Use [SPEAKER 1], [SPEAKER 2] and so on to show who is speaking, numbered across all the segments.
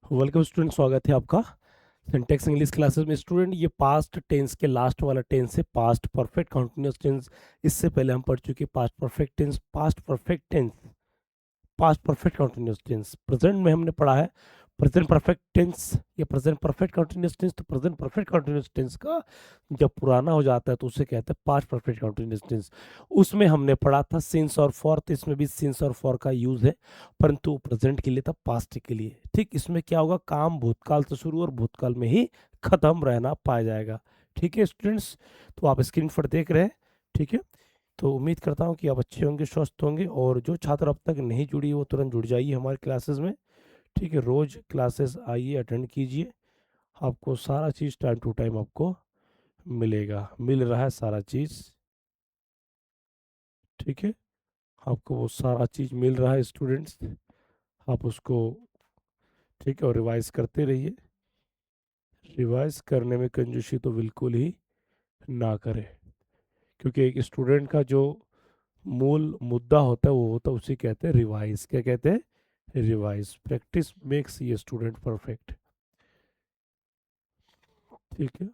[SPEAKER 1] Welcome student, स्वागत है आपका सिंटेक्स इंग्लिश क्लासेस में। स्टूडेंट, ये पास्ट टेंस के लास्ट वाला टेंस है, पास्ट परफेक्ट कंटिन्यूअस टेंस। इससे पहले हम पढ़ चुके past perfect tense, past perfect tense, past perfect continuous tense. Present में हमने पढ़ा है प्रेजेंट परफेक्ट टेंस या प्रेजेंट परफेक्ट कंटिन्यूअस टेंस। तो प्रेजेंट परफेक्ट कंटिन्यूअस टेंस का जब पुराना हो जाता है तो उसे कहते हैं पास्ट परफेक्ट कंटिन्यूअस टेंस। उसमें हमने पढ़ा था सिंस और फॉर, तो इसमें भी सिंस और फॉर का यूज है, परंतु प्रेजेंट के लिए था, पास्ट के लिए। ठीक, इसमें क्या होगा, काम भूतकाल से शुरू और भूतकाल में ही खत्म रहना पाया जाएगा। ठीक है स्टूडेंट्स, तो आप स्क्रीन पर देख रहे हैं। ठीक है, तो उम्मीद करता हूँ कि आप अच्छे होंगे, स्वस्थ होंगे, और जो छात्र अब तक नहीं जुड़ी वो तुरंत जुड़ जाइए हमारे क्लासेस में। ठीक है, रोज क्लासेस आइए, अटेंड कीजिए, आपको सारा चीज़ टाइम टू टाइम आपको मिलेगा, मिल रहा है सारा चीज़। ठीक है, आपको वो सारा चीज़ मिल रहा है स्टूडेंट्स, आप उसको ठीक है और रिवाइज करते रहिए। रिवाइज करने में कंजूसी तो बिल्कुल ही ना करें, क्योंकि एक स्टूडेंट का जो मूल मुद्दा होता है वो होता है, उसे कहते हैं रिवाइज। क्या कहते हैं? रिवाइज। प्रैक्टिस मेक्स ये स्टूडेंट परफेक्ट। ठीक है,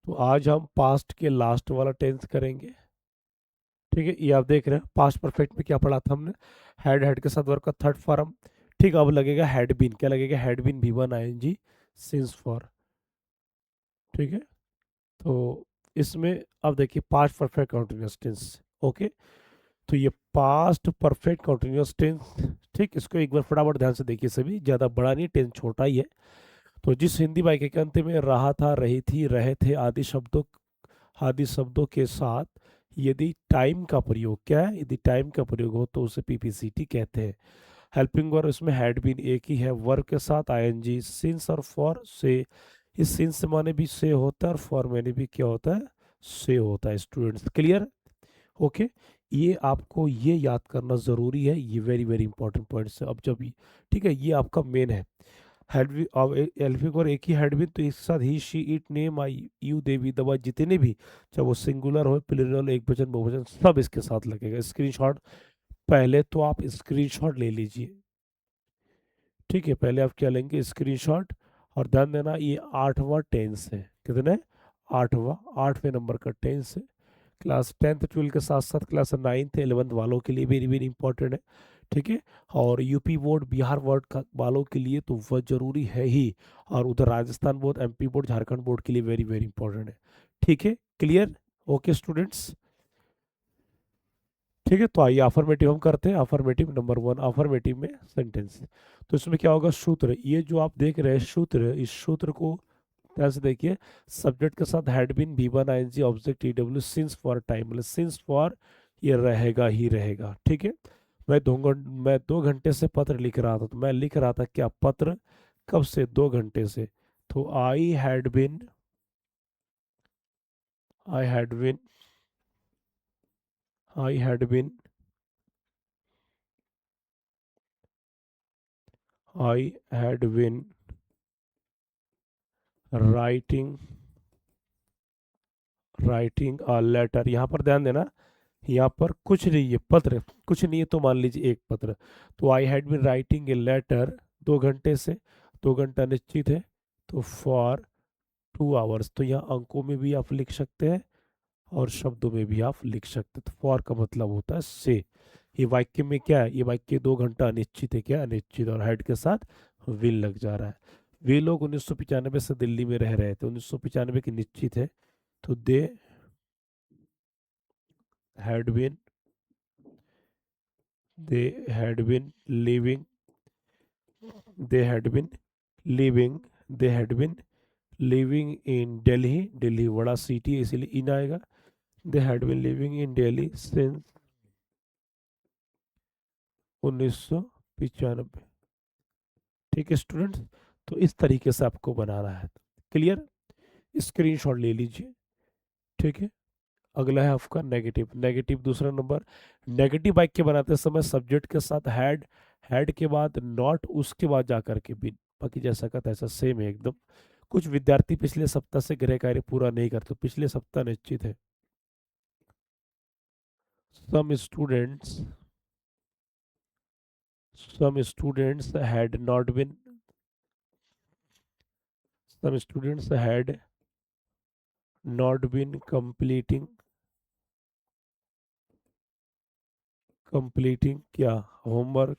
[SPEAKER 1] तो आज हम पास्ट के लास्ट वाला टेंस करेंगे। ठीक है, ये आप देख रहे हैं पास्ट परफेक्ट में क्या पढ़ा था हमने, हैड, हैड के साथ वर्ब का थर्ड फॉर्म। ठीक, अब लगेगा हैड बीन। क्या लगेगा? Had been V1 ING since for. ठीक है, तो इसमें अब देखिए past perfect continuous tense. Okay, तो ये पास्ट परफेक्ट कंटिन्यूअस टेंस। ठीक, इसको एक बार फटाफट ध्यान से देखिए सभी, ज़्यादा बड़ा नहीं, टेंस छोटा ही है। तो जिस हिंदी वाक्य के अंत में रहा था, रही थी, रहे थे आदि शब्दों के साथ यदि टाइम का प्रयोग, क्या है, यदि टाइम का प्रयोग हो तो उसे PPCT कहते हैं। हेल्पिंग वर्ब इसमें हैड बीन एक ही है, वर्ब के साथ ING, सिंस और फॉर से। इस सिंस माने भी से होता है और फॉर माने भी क्या होता है, से होता है। Students clear? ओके, ये आपको ये याद करना ज़रूरी है, ये वेरी वेरी इंपॉर्टेंट पॉइंट्स है। अब जब ठीक है, ये आपका मेन है। हेल्पिंग, अब हेल्पिंग और एक ही हेड भी, तो एक साथ ही, she, it, name, I, you, देवी, दवा, जितने भी, चाहे वो सिंगुलर हो, प्लूरल, एक वचन, बहुवचन, सब इसके साथ लगेगा। स्क्रीनशॉट, पहले तो आप स्क्रीनशॉट ले लीजिए। ठीक है, पहले आप क्या लेंगे? स्क्रीनशॉट। और ध्यान देना, ये 8वां टेंस है। कितने? 8वां, 8वें नंबर का टेंस है। क्लास 10th 12 के साथ साथ क्लास 9th 11th वालों के लिए वेरी वेरी इंपॉर्टेंट है। ठीक है, और यूपी बोर्ड, बिहार बोर्ड का वालों के लिए तो वह जरूरी है ही, और उधर Rajasthan board, MP board, Jharkhand board के लिए वेरी वेरी इंपॉर्टेंट है। ठीक है, क्लियर? ओके स्टूडेंट्स, ठीक है, तो आइए अफर्मेटिव हम करते हैं। अफर्मेटिव नंबर 1, अफर्मेटिव में सेंटेंस। तो इसमें क्या होगा, सूत्र। ये जो आप देख रहे हैं सूत्र, इस सूत्र को ध्यान से देखिए। सब्जेक्ट के साथ had been V1 ING, object EW, since for time, मतलब सिंस फॉर, ये रहेगा ही रहेगा। ठीक है, मैं 2 घंटे से पत्र लिख रहा था, तो मैं लिख रहा था क्या, पत्र। कब से? 2 घंटे से। तो I had been I had been I had been writing writing a letter. यहाँ पर ध्यान देना, यहाँ पर कुछ नहीं है, पत्र कुछ नहीं है, तो मान लीजिए एक पत्र। तो I had been writing a letter 2 घंटे से, 2 घंटा निश्चित है, तो फॉर 2 आवर्स। तो यहाँ अंकों में भी आप लिख सकते हैं और शब्दों में भी आप लिख सकते हैं। तो फॉर का मतलब होता है से। ये वाक्य में क्या है, ये वाक्य 2 घंटा अनिश्चित है, क्या अनिश्चित, और हेड के साथ विल लग जा रहा है। वे लोग 1995 से दिल्ली में रह रहे थे, 1995 की निश्चित है, तो had been they had been living they had been living they had been living in Delhi. Delhi बड़ा सिटी है इसीलिए इन आएगा। They had been living in Delhi since 1995। ठीक है स्टूडेंट्स, तो इस तरीके से आपको बनाना है। क्लियर? स्क्रीनशॉट ले लीजिए। ठीक है, अगला है आपका नेगेटिव। नेगेटिव दूसरा नंबर। नेगेटिव वाक्य बनाते समय सब्जेक्ट के साथ हैड, हैड के बाद नॉट, उसके बाद जाकर के बिन। बाकी जैसा का तैसा सेम है एकदम। कुछ विद्यार्थी पिछले सप्ताह से गृह कार्य पूरा नहीं करते, पिछले सप्ताह निश्चित है। Some students some students had not been some students had not been completing क्या होमवर्क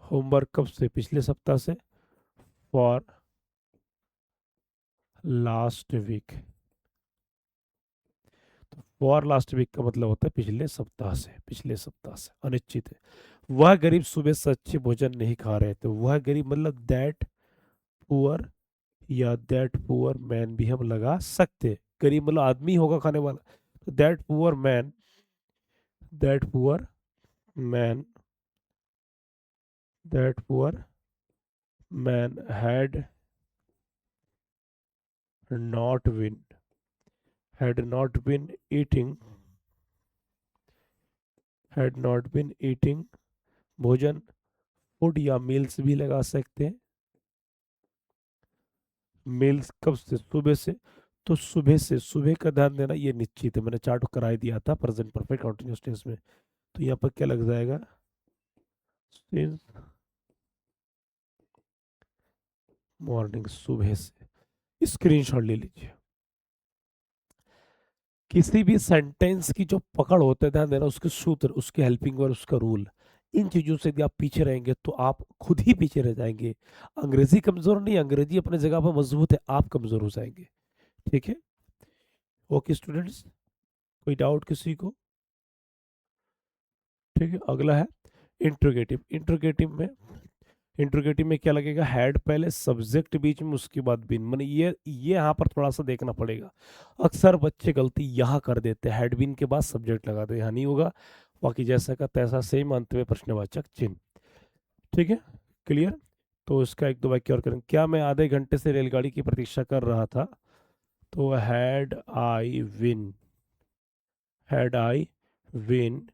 [SPEAKER 1] होमवर्क कब से, पिछले सप्ताह से, फॉर लास्ट वीक। तो फॉर लास्ट वीक का मतलब होता है पिछले सप्ताह से अनिश्चित है। वह गरीब सुबह से अच्छे भोजन नहीं खा रहे थे। वह गरीब मतलब दैट पुअर या दैट पुअर मैन भी हम लगा सकते। गरीब मतलब आदमी होगा खाने वाला, तो that poor man that poor man not been had not been eating भोजन, फूड या मील्स भी लगा सकते हैं। मील्स कब से, सुबह से। तो सुबह से, सुबह का ध्यान देना, ये निश्चित है, मैंने चार्ट करा ही दिया था प्रेजेंट परफेक्ट कंटिन्यूअस टेंस में। तो यहाँ पर क्या लग जाएगा, सिंस मॉर्निंग, सुबह से। स्क्रीनशॉट ले लीजिए। किसी भी सेंटेंस की जो पकड़ होता है, ध्यान देना, उसके सूत्र, उसके हेल्पिंग वर्ब, उसका रूल, इन चीजों से यदि आप पीछे रहेंगे तो आप खुद ही पीछे रह जाएंगे। अंग्रेजी कमजोर नहीं, अंग्रेजी अपने जगह पर मजबूत है, आप कमजोर हो जाएंगे। ठीक है, ओके स्टूडेंट्स, कोई डाउट किसी को? ठीक है, अगला है इंट्रोगेटिव। इंट्रोगेटिव में क्या लगेगा, हैड पहले, सब्जेक्ट बीच में, उसके बाद बिन। मैंने ये यहाँ पर थोड़ा सा देखना पड़ेगा। अक्सर बच्चे गलती यहाँ कर देते हैं, हैड बिन के बाद सब्जेक्ट लगाते, यहाँ नहीं होगा। बाकी जैसा का तैसा सेम अंत में प्रश्नवाचक चिन्ह। ठीक है, क्लियर। तो इसका एक दो वाक्य और करेंगे। क्या मैं आधे घंटे से रेलगाड़ी की प्रतीक्षा कर रहा था? तो had I win had I win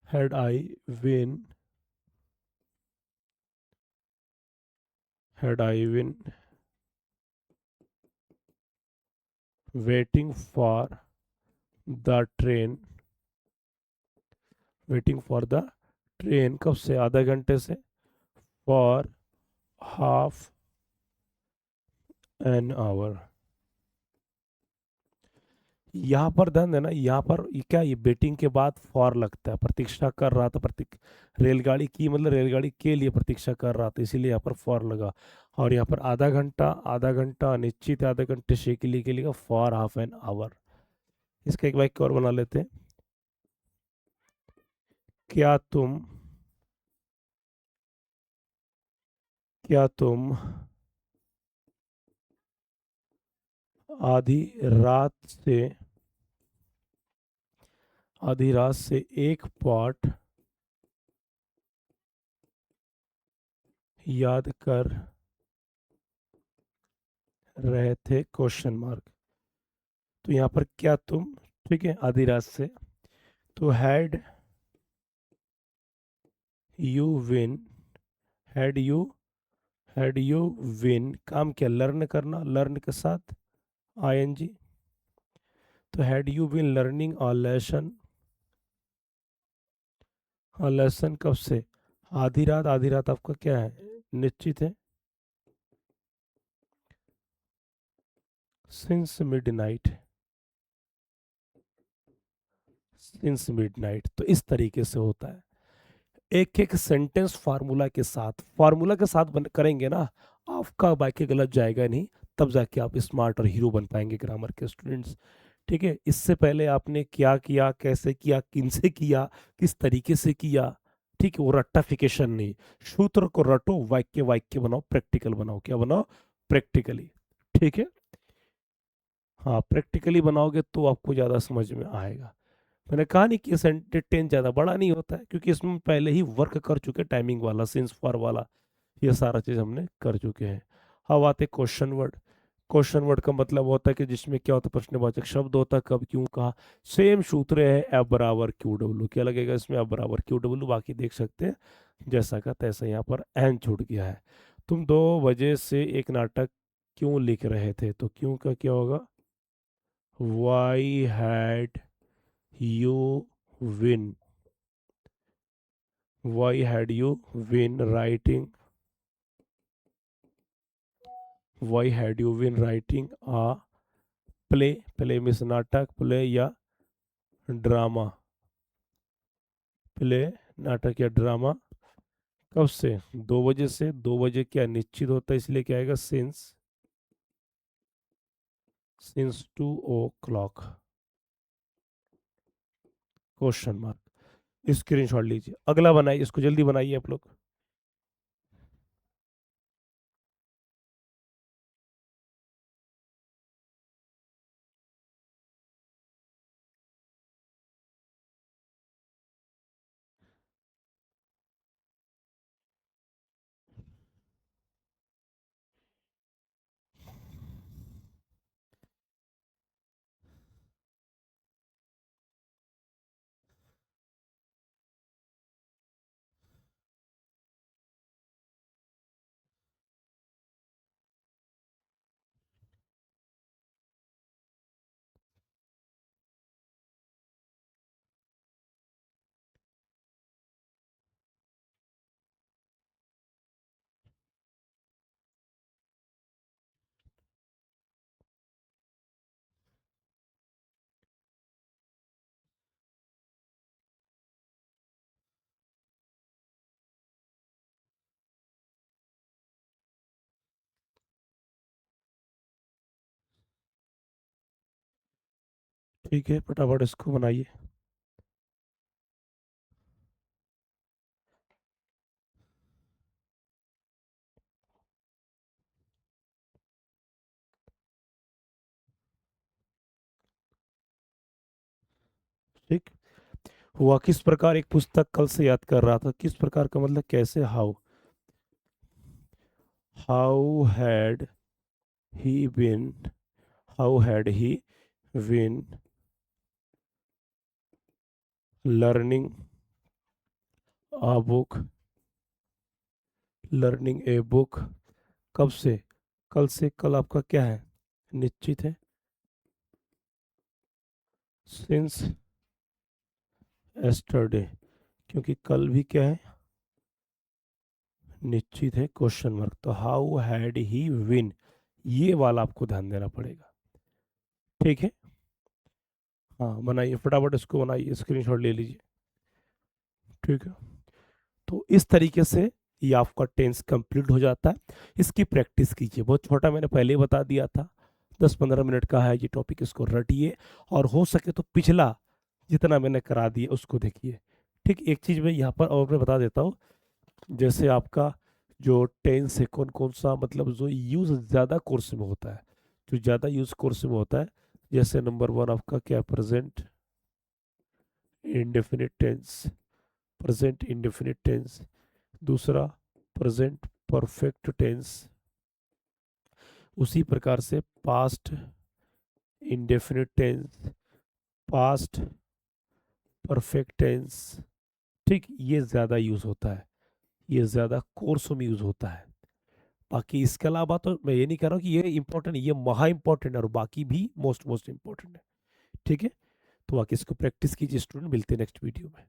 [SPEAKER 1] had I win waiting for the train waiting for the train, कब से, आधा घंटे से, फॉर हाफ एन आवर। यहाँ पर ध्यान देना, यहाँ पर क्या, ये वेटिंग के बाद फॉर लगता है, प्रतीक्षा कर रहा था, रेलगाड़ी की मतलब रेलगाड़ी के लिए प्रतीक्षा कर रहा था, इसीलिए यहाँ पर फॉर लगा। और यहाँ पर आधा घंटा अनिश्चित, आधे घंटे से के लिए फॉर हाफ एन आवर। इसका एक वाक्य और बना लेते हैं। क्या तुम क्या तुम आधी रात से एक पाठ याद कर रहे थे, क्वेश्चन मार्क। तो यहाँ पर क्या तुम, ठीक है, आधी रात से, तो you win had you had you win, काम क्या, लर्न करना, लर्न के साथ आईएनजी। तो had you win learning a lesson, कब से, आधी रात आपका क्या है, निश्चित है, सिंस मिडनाइट तो इस तरीके से होता है। एक एक सेंटेंस फार्मूला के साथ करेंगे ना, आपका वाक्य गलत जाएगा नहीं, तब जाके आप स्मार्ट और हीरो बन पाएंगे ग्रामर के स्टूडेंट्स। ठीक है, इससे पहले आपने क्या किया, कैसे किया, किनसे किया, किस तरीके से किया, ठीक है, वो रट्टाफिकेशन नहीं। सूत्र को रटो, वाक्य वाक्य बनाओ, प्रैक्टिकल बनाओ, क्या बनाओ, प्रैक्टिकली। ठीक है, हाँ, प्रैक्टिकली बनाओगे तो आपको ज़्यादा समझ में आएगा। मैंने कहा नहीं कि सेंटेंस ज़्यादा बड़ा नहीं होता है, क्योंकि इसमें पहले ही वर्क कर चुके, टाइमिंग वाला, सिंस फॉर वाला, ये सारा चीज़ हमने कर चुके हैं। अब आते क्वेश्चन वर्ड। क्वेश्चन वर्ड का मतलब होता है कि जिसमें क्या होता है, प्रश्नवाचक शब्द होता है, कब, क्यों, कहा। सेम सूत्र है, एफ बराबर क्यू डब्ल्यू, क्या लगेगा इसमें, एफ बराबर क्यू डब्ल्यू। बाकी देख सकते हैं जैसा का तैसा, यहाँ पर एन छूट गया है। तुम 2 बजे से एक नाटक क्यों लिख रहे थे? तो क्यों का क्या होगा, why had you win? Why had you been writing? Why had you been writing a play? Play means नाटक, प्ले या ड्रामा, प्ले नाटक या ड्रामा। कब से? 2 बजे से। 2 बजे क्या निश्चित होता है, इसलिए क्या आएगा? Since 2 o'clock, question mark. Screenshot लीजिए, अगला बनाइए, इसको जल्दी बनाइए आप लोग। ठीक है, फटाफट इसको बनाइए। ठीक। हुआ किस प्रकार, एक पुस्तक कल से याद कर रहा था, किस प्रकार का मतलब कैसे? How had he been, how had he been learning a book, learning a book. कब से? कल से। कल आपका क्या है? निश्चित है, सिंस एस्टरडे, क्योंकि कल भी क्या है? निश्चित है, क्वेश्चन मार्क। तो हाउ हैड ही विन, ये वाला आपको ध्यान देना पड़ेगा। ठीक है, हाँ बनाइए फटाफट, इसको बनाइए, स्क्रीनशॉट ले लीजिए। ठीक है, तो इस तरीके से ये आपका टेंस कंप्लीट हो जाता है। इसकी प्रैक्टिस कीजिए, बहुत छोटा मैंने पहले ही बता दिया था, 10-15 मिनट का है ये टॉपिक, इसको रटिए और हो सके तो पिछला जितना मैंने करा दिया उसको देखिए। ठीक, एक चीज़ मैं यहाँ पर और मैं बता देता हूँ, जैसे आपका जो टेंस है कौन कौन सा, मतलब जो यूज़ ज़्यादा कोर्स में होता है, जो ज़्यादा यूज़ कोर्स में होता है, जैसे नंबर 1 आपका क्या? Present indefinite tense, present indefinite tense. दूसरा प्रेजेंट परफेक्ट टेंस, उसी प्रकार से past indefinite tense, past perfect tense. ठीक, ये ज़्यादा यूज़ होता है, ये ज़्यादा कोर्सों में यूज़ होता है। बाकी इसके अलावा तो मैं ये नहीं कह रहा हूँ कि ये इंपॉर्टेंट, ये महा इंपॉर्टेंट है, और बाकी भी मोस्ट मोस्ट इंपॉर्टेंट है। ठीक है, तो बाकी इसको प्रैक्टिस कीजिए स्टूडेंट, मिलते हैं नेक्स्ट वीडियो में।